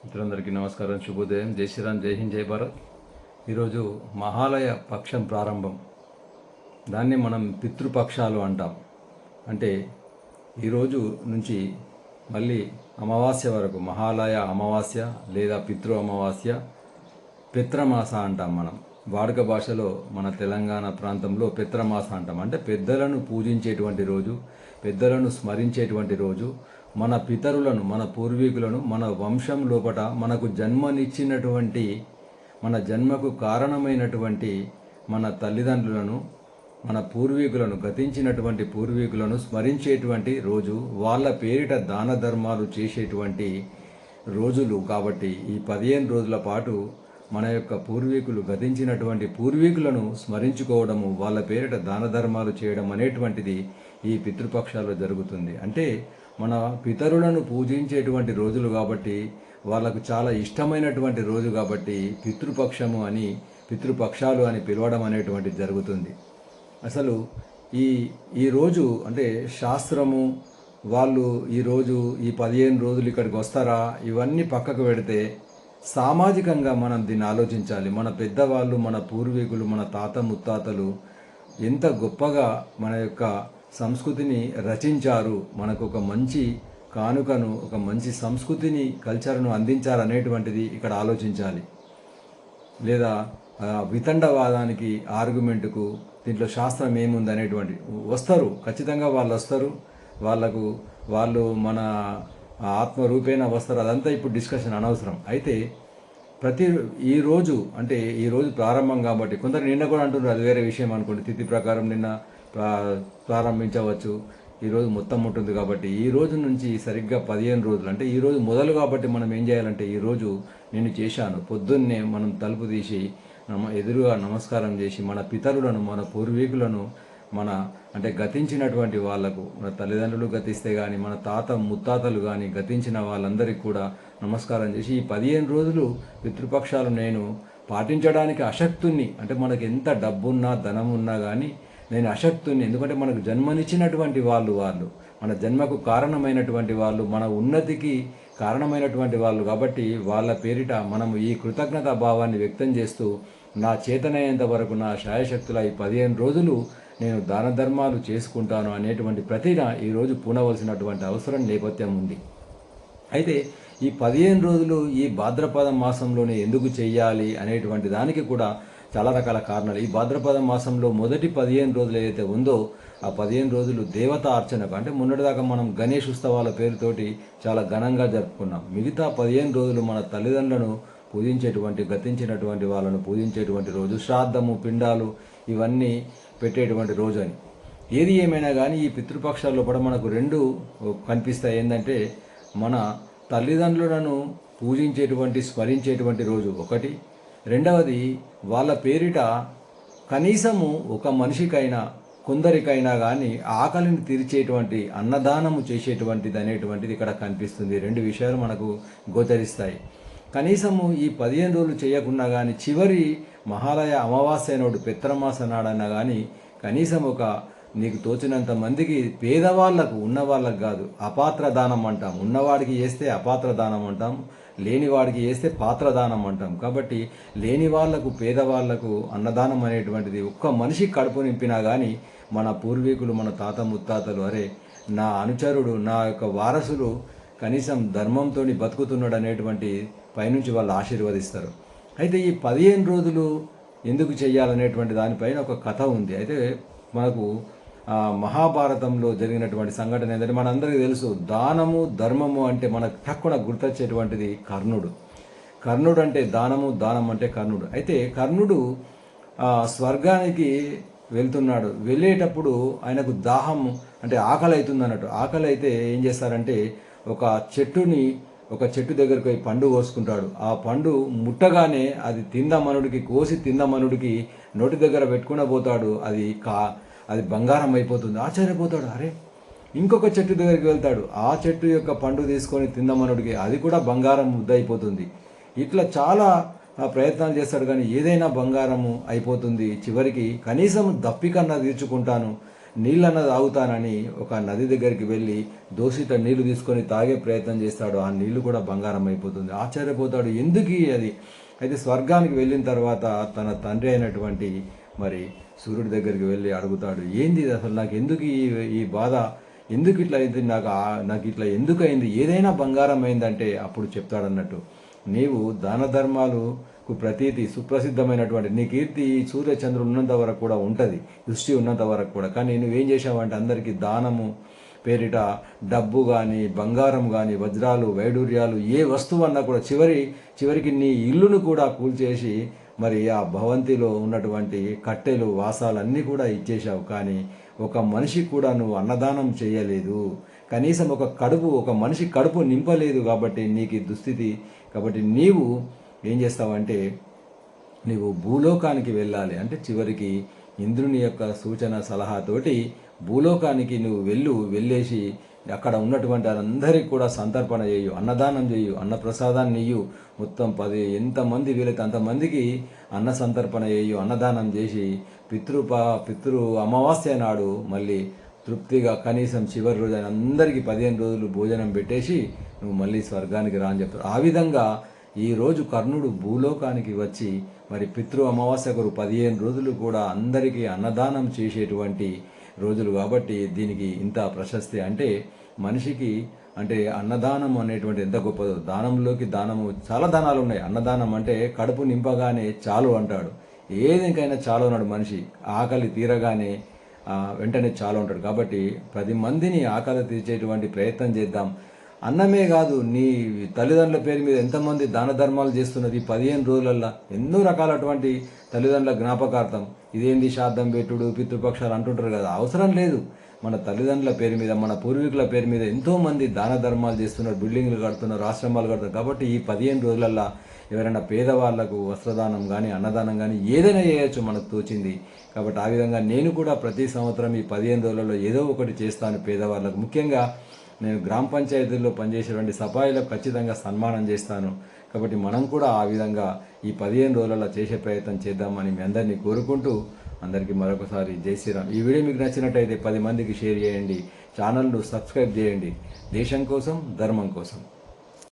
మిత్రులందరికీ నమస్కారం, శుభోదయం, జై శ్రీరామ్, జై హింద్, జై భారత్. ఈరోజు మహాలయ పక్షం ప్రారంభం. దాన్ని మనం పితృపక్షాలు అంటాం. అంటే ఈరోజు నుంచి మళ్ళీ అమావాస్య వరకు మహాలయ అమావాస్య లేదా పితృ అమావాస్య, పిత్రమాస అంటాం. మనం వాడుక భాషలో మన తెలంగాణ ప్రాంతంలో పిత్రమాస అంటాం. అంటే పెద్దలను పూజించేటువంటి రోజు, పెద్దలను స్మరించేటువంటి రోజు, మన పితరులను, మన పూర్వీకులను, మన వంశం లోపట మనకు జన్మనిచ్చినటువంటి, మన జన్మకు కారణమైనటువంటి మన తల్లిదండ్రులను, మన పూర్వీకులను, గతించినటువంటి పూర్వీకులను స్మరించేటువంటి రోజు, వాళ్ళ పేరిట దాన ధర్మాలు చేసేటువంటి రోజులు. కాబట్టి ఈ 15 రోజుల పాటు మన యొక్క పూర్వీకులు, గతించినటువంటి పూర్వీకులను స్మరించుకోవడము, వాళ్ళ పేరిట దాన ధర్మాలు చేయడం అనేటువంటిది ఈ పితృపక్షాల్లో జరుగుతుంది. అంటే మన పితరులను పూజించేటువంటి రోజులు కాబట్టి, వాళ్ళకు చాలా ఇష్టమైనటువంటి రోజు కాబట్టి పితృపక్షము అని, పితృపక్షాలు అని పిలవడం అనేటువంటిది జరుగుతుంది. అసలు ఈ ఈరోజు అంటే శాస్త్రము వాళ్ళు ఈరోజు ఈ 15 రోజులు ఇక్కడికి వస్తారా, ఇవన్నీ పక్కకు పెడితే సామాజికంగా మనం దీన్ని ఆలోచించాలి. మన పెద్దవాళ్ళు, మన పూర్వీకులు, మన తాత ముత్తాతలు ఎంత గొప్పగా మన యొక్క సంస్కృతిని రచించారు, మనకు ఒక మంచి కానుకను, ఒక మంచి సంస్కృతిని, కల్చర్ను అందించారనేటువంటిది ఇక్కడ ఆలోచించాలి. లేదా వితండవాదానికి, ఆర్గ్యుమెంటుకు దీంట్లో శాస్త్రం ఏముంది అనేటువంటి వస్తారు. ఖచ్చితంగా వాళ్ళు వస్తారు. వాళ్ళు మన ఆత్మరూపేణ వస్తారు. అదంతా ఇప్పుడు డిస్కషన్ అనవసరం. అయితే ఈరోజు అంటే ఈరోజు ప్రారంభం కాబట్టి, కొందరు నిన్న కూడా అంటున్నారు, అది వేరే విషయం అనుకోండి. తిథి ప్రకారం నిన్న ప్రారంభించవచ్చు, ఈరోజు మొత్తం ఉంటుంది. కాబట్టి ఈ రోజు నుంచి సరిగ్గా 15 రోజులు అంటే ఈరోజు మొదలు కాబట్టి మనం ఏం చేయాలంటే, ఈరోజు నేను చేశాను, పొద్దున్నే మనం తలుపు తీసి ఎదురుగా నమస్కారం చేసి మన పితరులను, మన పూర్వీకులను, మన అంటే గతించినటువంటి వాళ్లకు, మన తల్లిదండ్రులు గతిస్తే కానీ, మన తాత ముత్తాతలు కానీ గతించిన వాళ్ళందరికీ కూడా నమస్కారం చేసి ఈ 15 రోజులు పితృపక్షాలు నేను పాటించడానికి అశక్తుని, అంటే మనకు ఎంత డబ్బున్నా ధనం ఉన్నా కానీ నేను అశక్తుని. ఎందుకంటే మనకు జన్మనిచ్చినటువంటి వాళ్ళు, మన జన్మకు కారణమైనటువంటి వాళ్ళు, మన ఉన్నతికి కారణమైనటువంటి వాళ్ళు. కాబట్టి వాళ్ళ పేరిట మనము ఈ కృతజ్ఞతా భావాన్ని వ్యక్తం చేస్తూ, నా చేతనయ్యేంత వరకు, నా శాయశక్తుల ఈ 15 రోజులు నేను దాన ధర్మాలు చేసుకుంటాను అనేటువంటి ప్రతిన ఈరోజు పూనవలసినటువంటి అవసరం, నేపథ్యం ఉంది. అయితే ఈ 15 రోజులు ఈ భాద్రపద మాసంలోనే ఎందుకు చెయ్యాలి అనేటువంటి దానికి కూడా చాలా రకాల కారణాలు. ఈ భాద్రపద మాసంలో మొదటి 15 రోజులు ఏదైతే ఉందో, ఆ 15 రోజులు దేవతా అర్చనకు, అంటే మొన్నటిదాకా మనం గణేష్ ఉత్సవాల పేరుతోటి చాలా ఘనంగా జరుపుకున్నాం. మిగతా 15 రోజులు మన తల్లిదండ్రులను పూజించేటువంటి, గతించినటువంటి వాళ్ళను పూజించేటువంటి రోజు, శ్రాద్ధము, పిండాలు ఇవన్నీ పెట్టేటువంటి రోజు అని. ఏది ఏమైనా కానీ ఈ పితృపక్షాల్లో కూడా మనకు రెండు కనిపిస్తాయి. ఏంటంటే, మన తల్లిదండ్రులను పూజించేటువంటి, స్మరించేటువంటి రోజు ఒకటి. రెండవది, వాళ్ళ పేరిట కనీసము ఒక మనిషికైనా, కొందరికైనా కానీ ఆకలిని తీర్చేటువంటి, అన్నదానము చేసేటువంటిది అనేటువంటిది ఇక్కడ కనిపిస్తుంది. రెండు విషయాలు మనకు గోచరిస్తాయి. కనీసము ఈ 15 రోజులు చేయకుండా కానీ చివరి మహాలయ అమావాస్య నాడు, పిత్రమాస నాడన్నా కానీ కనీసం నీకు తోచినంత మందికి, పేదవాళ్లకు, ఉన్నవాళ్ళకు కాదు, అపాత్ర దానం అంటాం. ఉన్నవాడికి చేస్తే అపాత్ర దానం అంటాం, లేనివాడికి చేస్తే పాత్రదానం అంటాం. కాబట్టి లేని వాళ్లకు, పేదవాళ్లకు అన్నదానం అనేటువంటిది ఒక్క మనిషి కడుపు నింపినా కానీ మన పూర్వీకులు, మన తాత ముత్తాతలు, అరే నా అనుచరుడు, నా యొక్క వారసులు కనీసం ధర్మంతో బతుకుతున్నాడు అనేటువంటి పైనుంచి వాళ్ళు ఆశీర్వదిస్తారు. అయితే ఈ 15 రోజులు ఎందుకు చేయాలనేటువంటి దానిపైన ఒక కథ ఉంది. అయితే మనకు మహాభారతంలో జరిగినటువంటి సంఘటన ఏంటంటే, మనందరికీ తెలుసు, దానము ధర్మము అంటే మనకు తక్కువ గుర్తొచ్చేటువంటిది కర్ణుడు. కర్ణుడు అంటే దానము, దానం అంటే కర్ణుడు. అయితే కర్ణుడు స్వర్గానికి వెళ్తున్నాడు. వెళ్ళేటప్పుడు ఆయనకు దాహం అంటే ఆకలి అవుతుంది అన్నట్టు. ఆకలి అయితే ఏం చేస్తారంటే, ఒక చెట్టు దగ్గరికి పోయి పండు కోసుకుంటాడు. ఆ పండు ముట్టగానే అది కోసి తిందమనుడికి నోటి దగ్గర పెట్టుకుని పోతాడు. అది బంగారం అయిపోతుంది. ఆశ్చర్యపోతాడు. అరే, ఇంకొక చెట్టు దగ్గరికి వెళ్తాడు. ఆ చెట్టు యొక్క పండు తీసుకొని తిందమనుడికి అది కూడా బంగారం ముద్ద అయిపోతుంది. ఇట్లా చాలా ప్రయత్నాలు చేస్తాడు, కానీ ఏదైనా బంగారము అయిపోతుంది. చివరికి కనీసం దప్పికన్నా తీర్చుకుంటాను, నీళ్ళన్న తాగుతానని ఒక నది దగ్గరికి వెళ్ళి దోషిత నీళ్లు తీసుకొని తాగే ప్రయత్నం చేస్తాడు. ఆ నీళ్లు కూడా బంగారం అయిపోతుంది. ఆశ్చర్యపోతాడు, ఎందుకు అది. అయితే స్వర్గానికి వెళ్ళిన తర్వాత తన తండ్రి అయినటువంటి మరి సూర్యుడి దగ్గరికి వెళ్ళి అడుగుతాడు, ఏంది ఇది అసలు, నాకు ఎందుకు ఈ బాధ, ఎందుకు ఇట్లా అయింది, నాకు ఇట్లా ఎందుకు అయింది, ఏదైనా బంగారం అయిందంటే అప్పుడు చెప్తాడన్నట్టు, నీవు దాన ధర్మాలకు ప్రతీతి సుప్రసిద్ధమైనటువంటి నీ కీర్తి సూర్యచంద్రులు ఉన్నంత వరకు కూడా ఉంటుంది, దృష్టి ఉన్నంత వరకు కూడా. కానీ నువ్వేం చేసావంటే అందరికీ దానము పేరిట డబ్బు కానీ బంగారం కానీ వజ్రాలు వైడూర్యాలు ఏ వస్తువు అన్నా కూడా చివరికి నీ ఇల్లును కూడా కూల్చేసి మరి ఆ భవంతిలో ఉన్నటువంటి కట్టెలు వాసాలన్నీ కూడా ఇచ్చేశావు. కానీ ఒక మనిషికి కూడా నువ్వు అన్నదానం చేయలేదు, కనీసం ఒక మనిషి కడుపు నింపలేదు. కాబట్టి నీకు ఈ దుస్థితి. కాబట్టి నీవు ఏం చేస్తావంటే నీవు భూలోకానికి వెళ్ళాలి. అంటే చివరికి ఇంద్రుని యొక్క సూచన సలహాతోటి భూలోకానికి నువ్వు వెళ్ళేసి అక్కడ ఉన్నటువంటి అందరికీ కూడా సంతర్పణ చేయు, అన్నదానం చేయు, అన్నప్రసాదాన్ని ఇయ్యు. మొత్తం 10 ఎంతమంది వీలైతే అంతమందికి అన్న సంతర్పణ చేయు, అన్నదానం చేసి పితృ అమావాస్య నాడు మళ్ళీ తృప్తిగా కనీసం చివరి రోజు అందరికీ 15 రోజులు భోజనం పెట్టేసి నువ్వు మళ్ళీ స్వర్గానికి రా అని చెప్తారు. ఆ విధంగా ఈరోజు కర్ణుడు భూలోకానికి వచ్చి మరి అమావాస్యకు 15 రోజులు కూడా అందరికీ అన్నదానం చేసేటువంటి రోజులు. కాబట్టి దీనికి ఇంత ప్రశస్తి. అంటే మనిషికి అంటే అన్నదానం అనేటువంటి ఎంత గొప్పదో. దానంలోకి దానము, చాలా దానాలు ఉన్నాయి. అన్నదానం అంటే కడుపు నింపగానే చాలు అంటాడు, ఏదికైనా చాలు అన్నాడు మనిషి. ఆకలి తీరగానే వెంటనే చాలు అంటాడు. కాబట్టి 10 మందిని ఆకలి తీర్చేటువంటి ప్రయత్నం చేద్దాం. అన్నమే కాదు, నీ తల్లిదండ్రుల పేరు మీద ఎంతమంది దాన ధర్మాలు చేస్తున్నది 15 రోజులల్లో. ఎన్నో రకాలటువంటి తల్లిదండ్రుల జ్ఞాపకార్థం. ఇదేంది శ్రాద్ధం పెట్టుడు పితృపక్షాలు అంటుంటారు కదా, అవసరం లేదు. మన తల్లిదండ్రుల పేరు మీద, మన పూర్వీకుల పేరు మీద ఎంతోమంది దాన ధర్మాలు చేస్తున్నారు, బిల్డింగ్లు కడుతున్నారు, ఆశ్రమాలు కడుతున్నారు. కాబట్టి ఈ 15 రోజులల్లో ఎవరైనా పేదవాళ్లకు వస్త్రదానం కానీ అన్నదానం కానీ ఏదైనా చేయొచ్చు మనకు తోచింది. కాబట్టి ఆ విధంగా నేను కూడా ప్రతి సంవత్సరం ఈ 15 రోజులలో ఏదో ఒకటి చేస్తాను పేదవాళ్ళకు. ముఖ్యంగా నేను గ్రామ పంచాయతీల్లో పనిచేసేటువంటి సఫాయిలకు ఖచ్చితంగా సన్మానం చేస్తాను. కాబట్టి మనం కూడా ఆ విధంగా ఈ 15 రోజులలో చేసే ప్రయత్నం చేద్దామని మీ అందరినీ కోరుకుంటూ అందరికీ మరొకసారి జై శ్రీరామ్. ఈ వీడియో మీకు నచ్చినట్టయితే 10 మందికి షేర్ చేయండి, ఛానల్ను సబ్స్క్రైబ్ చేయండి. దేశం కోసం, ధర్మం కోసం.